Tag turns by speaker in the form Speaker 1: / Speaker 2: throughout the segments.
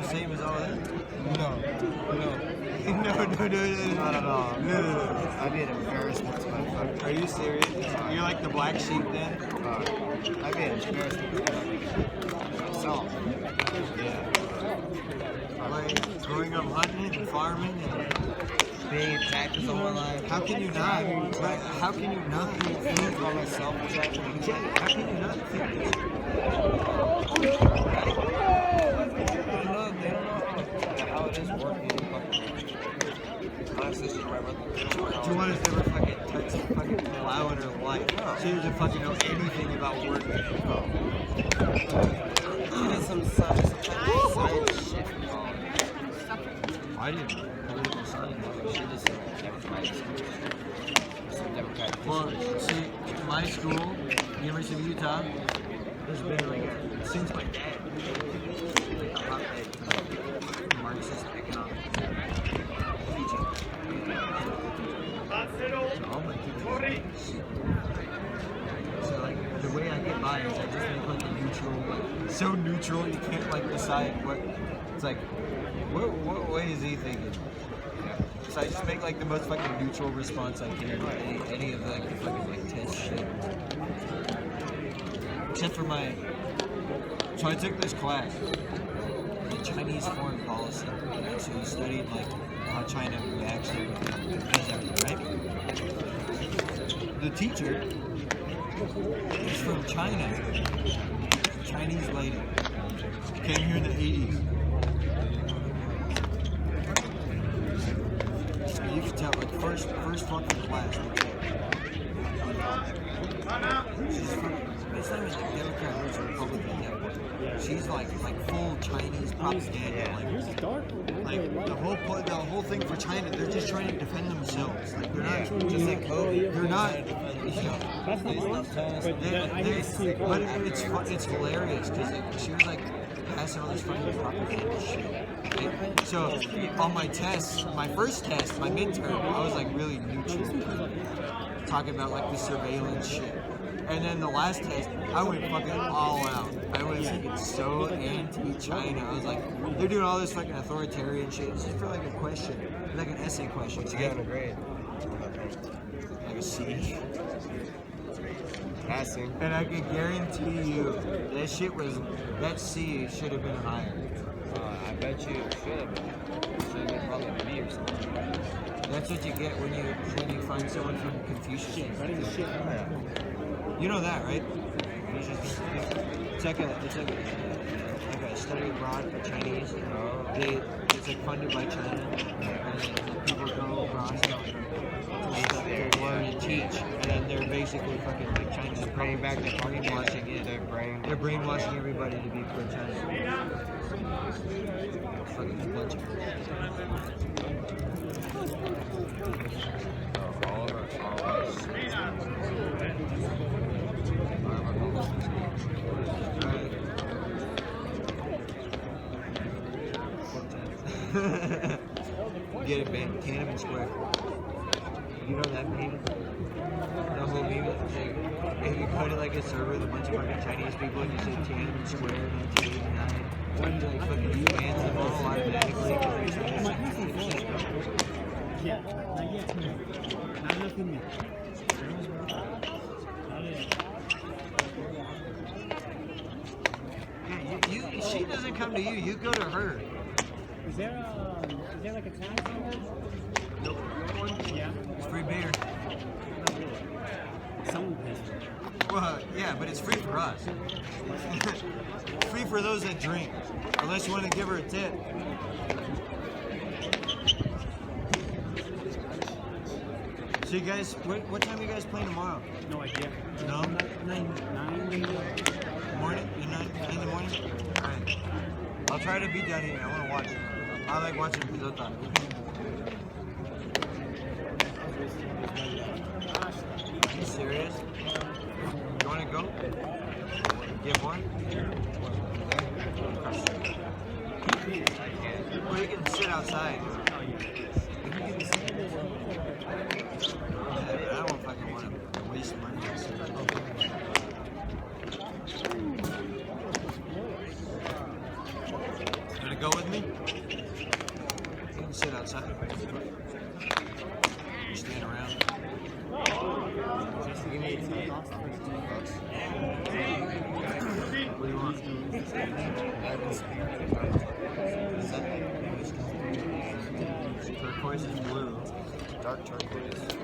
Speaker 1: the same as all of them?
Speaker 2: No.
Speaker 1: No.
Speaker 2: Not at all.
Speaker 1: No.
Speaker 2: I'd be an embarrassment to my fucking.
Speaker 1: Are you serious? You're like the black sheep then?
Speaker 2: I'd be an embarrassment to myself.
Speaker 1: Yeah. Like growing up hunting and farming and
Speaker 2: Being attacked all my life.
Speaker 1: how can you not? Right? How can you not
Speaker 2: Think about myself.
Speaker 1: Yeah, how can you not think this?
Speaker 2: They don't know how it is working. My sister, my brother.
Speaker 1: Juana's never fucking touched a fucking plow in her life. She doesn't fucking know anything about working.
Speaker 2: She did some science shit.
Speaker 1: I didn't know political science.
Speaker 2: She did some Democratic.
Speaker 1: Well, see, my school, University of Utah, there's been like since my dad, like a hotbed of Marxist economics teaching. All my teachers. So like the way I get by is I just make like a neutral, like so neutral you can't like decide what. It's like, what way is he thinking? So I just make like the most fucking neutral response I can to any of like the fucking like test shit. Except for my. So I took this class, the Chinese foreign policy. Right? So we studied like how China reacts to everything, right? The teacher is from China, Chinese lady. Came here in the 80s. You can tell, like, first fucking class. She's from, it's not even like Democrat or Republican anymore. She's like full Chinese propaganda. Like the whole thing for China, they're just trying to defend themselves. Like they're not just like they're not. But it's hilarious because she was like passing all this fucking propaganda shit. Right? So on my test, my first test, my midterm, I was like really neutral, talking about like the surveillance shit. And then the last test, I went fucking all out. I was so anti-China. I was like, they're doing all this fucking authoritarian shit. It's just for like a question, like an essay question.
Speaker 2: What'd you get on a grade?
Speaker 1: Like a C.
Speaker 2: Passing.
Speaker 1: And I can guarantee you, that C should have been higher.
Speaker 2: I bet you it should have been. Should have been probably a B or something.
Speaker 1: That's what you get when you find someone from Confucius Institute. You know that, right? It's like a study abroad for Chinese. It's like funded by China, and people go abroad to learn and teach, and then they're basically fucking like Chinese.
Speaker 2: They're bringing back their
Speaker 1: brainwashing it. They're brainwashing everybody to be pro-China. Fucking a bunch of Get it, man. Tiananmen Square. You know that meme? The whole meme is like, if you go to like a server with a bunch of fucking Chinese people and you say Tiananmen Square in 1989, like fucking you bans them all automatically because they're Chinese.
Speaker 3: Yeah, not yet. Not enough in me.
Speaker 1: Yeah, she doesn't come to you. You go to her.
Speaker 3: Is there like a time somewhere?
Speaker 1: Nope.
Speaker 3: Yeah.
Speaker 1: It's free beer.
Speaker 3: Someone pays for it.
Speaker 1: Well, yeah, but it's free for us. Free for those that drink, unless you want to give her a tip. So you guys, what time are you guys playing tomorrow?
Speaker 3: No idea.
Speaker 1: No?
Speaker 3: 9
Speaker 1: Morning? 9 in the morning? Alright. I'll try to be down here. I want to watch it. I like watching Pilota. Are you serious? You want to go? Get one? Well, you can sit outside. I don't fucking want to waste money. Gonna go with me? You stand around.
Speaker 2: Give me 18
Speaker 1: What do you want? Is that turquoise is blue.
Speaker 2: dark turquoise.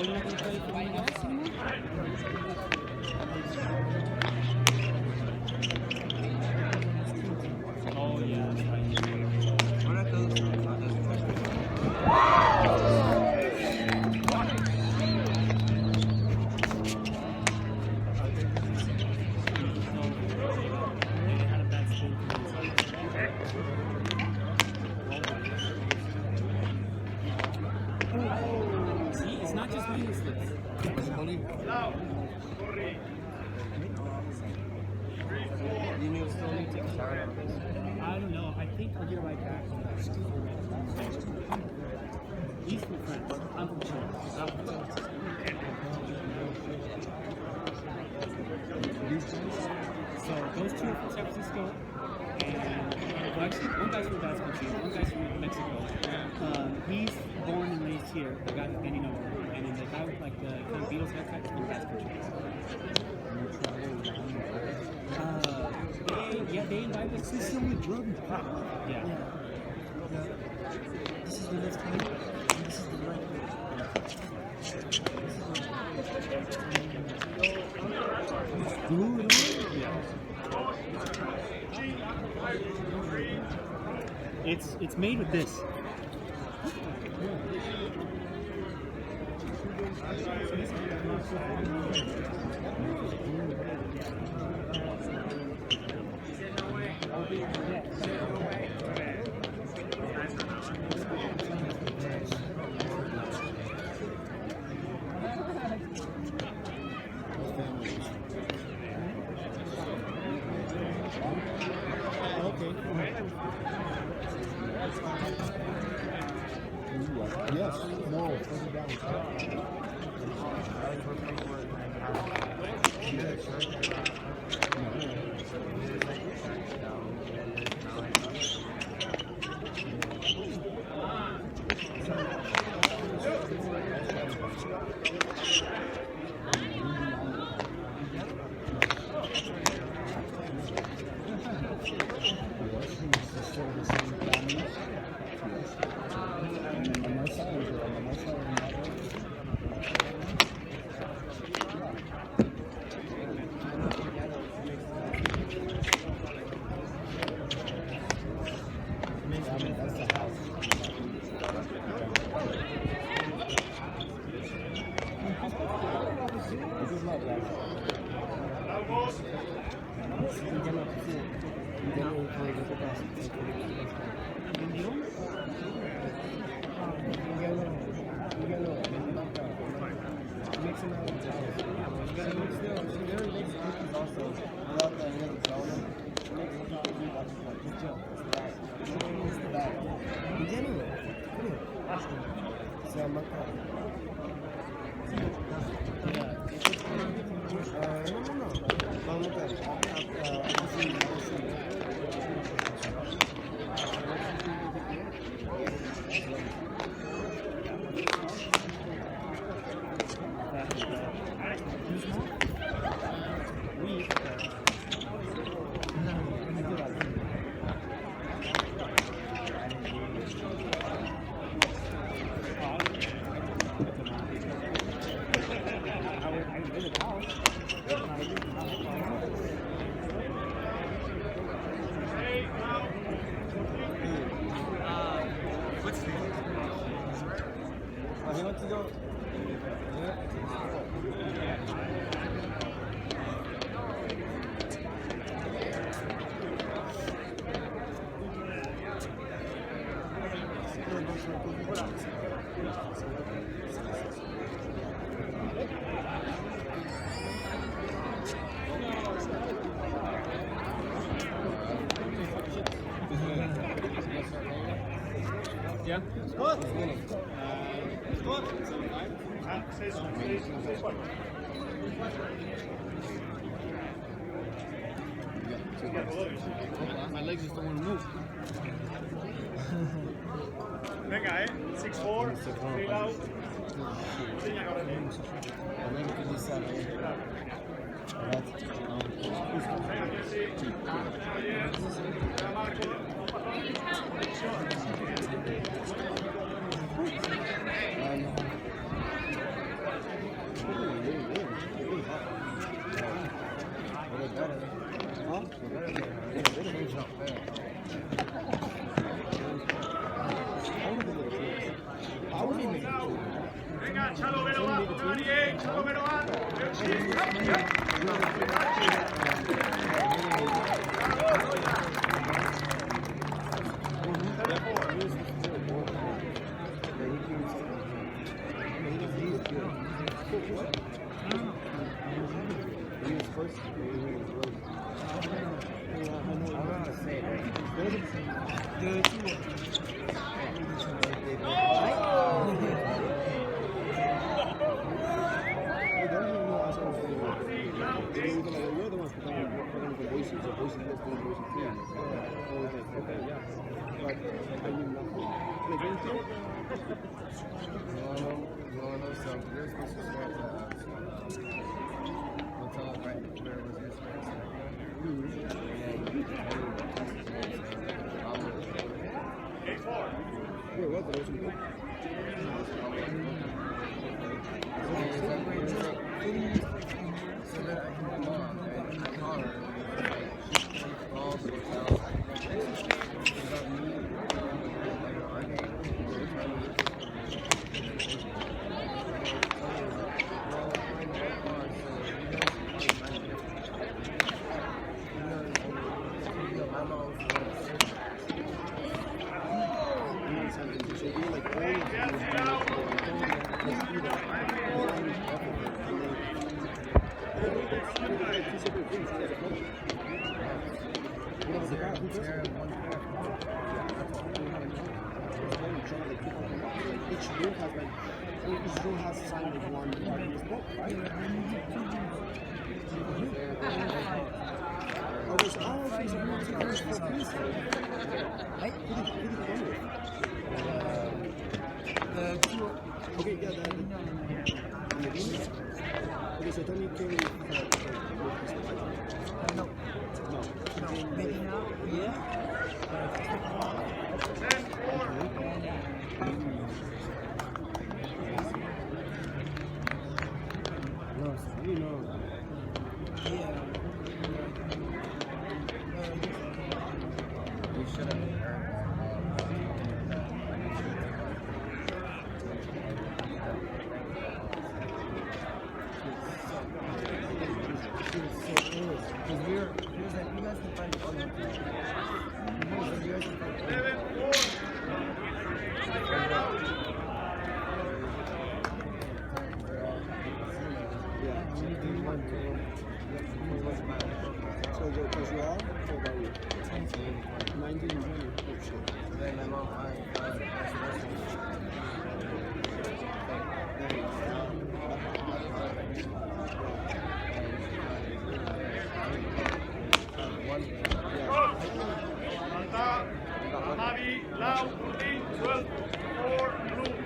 Speaker 1: What are those?
Speaker 3: See, it's not just me. It's
Speaker 2: You need to still need to take a shower on this.
Speaker 3: I don't know. I think I'll get it right back. He's from France. I'm from Chile. So those two are from San Francisco, and well, actually, one guy's from Argentina, one guy's from Mexico. He's born and raised here. The guy that's bending over, and then the guy with like the kind of Beatles haircut is from they invited us. This is only Jordan. Yeah. This is the next time. This is the right It's made with this.
Speaker 4: Yes. No. No.
Speaker 1: What's the
Speaker 3: Yeah. My legs just don't want to move.
Speaker 4: Venga, 6'4", feel out. Venga, Chalo Vero va, 28, Chalo Vero va. Loud, 12 for blue.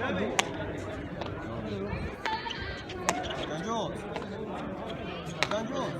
Speaker 4: Steady.
Speaker 1: John Jones.